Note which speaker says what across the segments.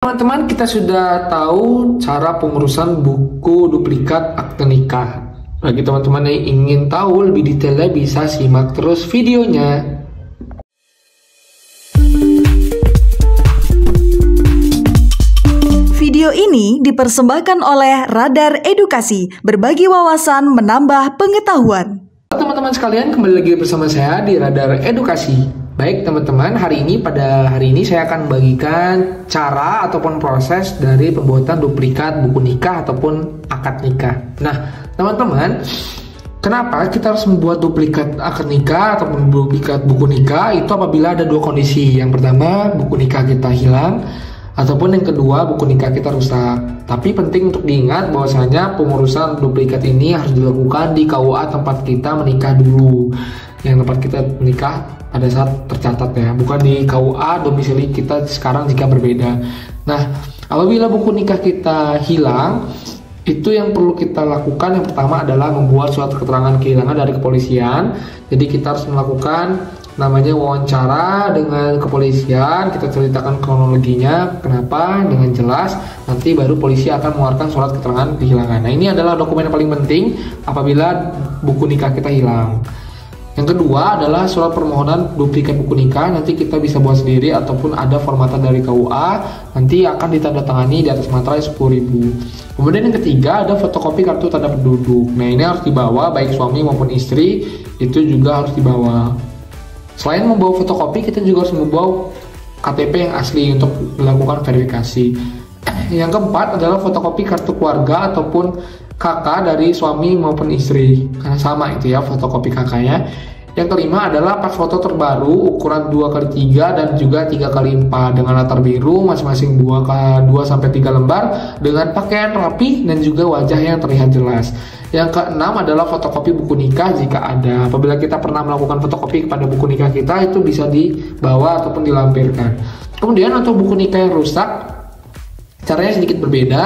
Speaker 1: Teman-teman, kita sudah tahu cara pengurusan buku duplikat akte nikah. Bagi teman-teman yang ingin tahu lebih detailnya, bisa simak terus videonya.
Speaker 2: Video ini dipersembahkan oleh Radar Edukasi, berbagi wawasan menambah pengetahuan.
Speaker 1: Teman-teman sekalian, kembali lagi bersama saya di Radar Edukasi. Baik teman-teman, pada hari ini saya akan membagikan cara ataupun proses dari pembuatan duplikat buku nikah ataupun akad nikah. Nah teman-teman, kenapa kita harus membuat duplikat akad nikah ataupun duplikat buku nikah? Itu apabila ada dua kondisi. Yang pertama, buku nikah kita hilang, ataupun yang kedua, buku nikah kita rusak. Tapi penting untuk diingat bahwasanya pengurusan duplikat ini harus dilakukan di KUA tempat kita menikah dulu. Yang tempat kita menikah pada saat tercatat ya, bukan di KUA domisili kita sekarang jika berbeda. Nah, apabila buku nikah kita hilang, itu yang perlu kita lakukan yang pertama adalah membuat surat keterangan kehilangan dari kepolisian. Jadi kita harus melakukan namanya wawancara dengan kepolisian, kita ceritakan kronologinya, kenapa dengan jelas, nanti baru polisi akan mengeluarkan surat keterangan kehilangan. Nah, ini adalah dokumen yang paling penting apabila buku nikah kita hilang. Yang kedua adalah surat permohonan duplikat buku nikah. Nanti kita bisa buat sendiri ataupun ada formatan dari KUA, nanti akan ditandatangani di atas materai 10.000. Kemudian yang ketiga ada fotokopi kartu tanda penduduk. Nah, ini harus dibawa baik suami maupun istri, itu juga harus dibawa. Selain membawa fotokopi, kita juga harus membawa KTP yang asli untuk melakukan verifikasi. Yang keempat adalah fotokopi kartu keluarga ataupun KK dari suami maupun istri, karena sama itu ya fotokopi KK-nya. Yang kelima adalah pas foto terbaru ukuran 2x3 dan juga 3x4 dengan latar biru masing-masing 2-3 lembar dengan pakaian rapi dan juga wajah yang terlihat jelas. Yang keenam adalah fotokopi buku nikah jika ada. Apabila kita pernah melakukan fotokopi kepada buku nikah kita, itu bisa dibawa ataupun dilampirkan. Kemudian untuk buku nikah yang rusak, caranya sedikit berbeda.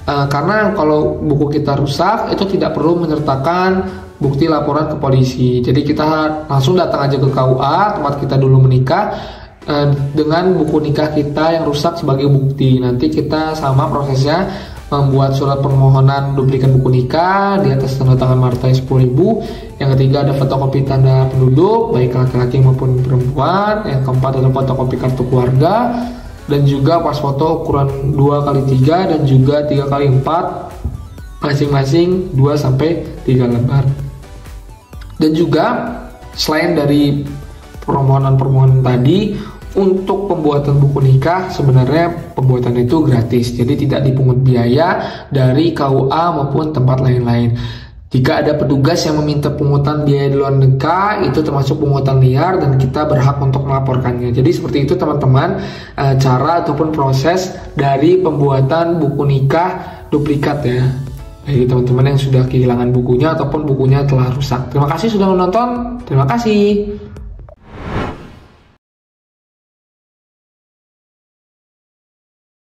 Speaker 1: Karena kalau buku kita rusak, itu tidak perlu menyertakan bukti laporan ke polisi. Jadi kita langsung datang aja ke KUA tempat kita dulu menikah dengan buku nikah kita yang rusak sebagai bukti. Nanti kita sama prosesnya membuat surat permohonan duplikat buku nikah di atas tanda tangan materai 10.000. Yang ketiga ada fotokopi tanda penduduk baik laki-laki maupun perempuan. Yang keempat ada fotokopi kartu keluarga dan juga pas foto ukuran 2x3 dan juga 3x4 masing-masing 2-3 lembar. Dan juga selain dari permohonan tadi, untuk pembuatan buku nikah sebenarnya pembuatan itu gratis, jadi tidak dipungut biaya dari KUA maupun tempat lain-lain. Jika ada petugas yang meminta pungutan biaya di luar nikah, itu termasuk pungutan liar dan kita berhak untuk melaporkannya. Jadi seperti itu teman-teman, cara ataupun proses dari pembuatan buku nikah duplikat ya. Bagi teman-teman yang sudah kehilangan bukunya ataupun bukunya telah rusak. Terima kasih sudah menonton. Terima kasih.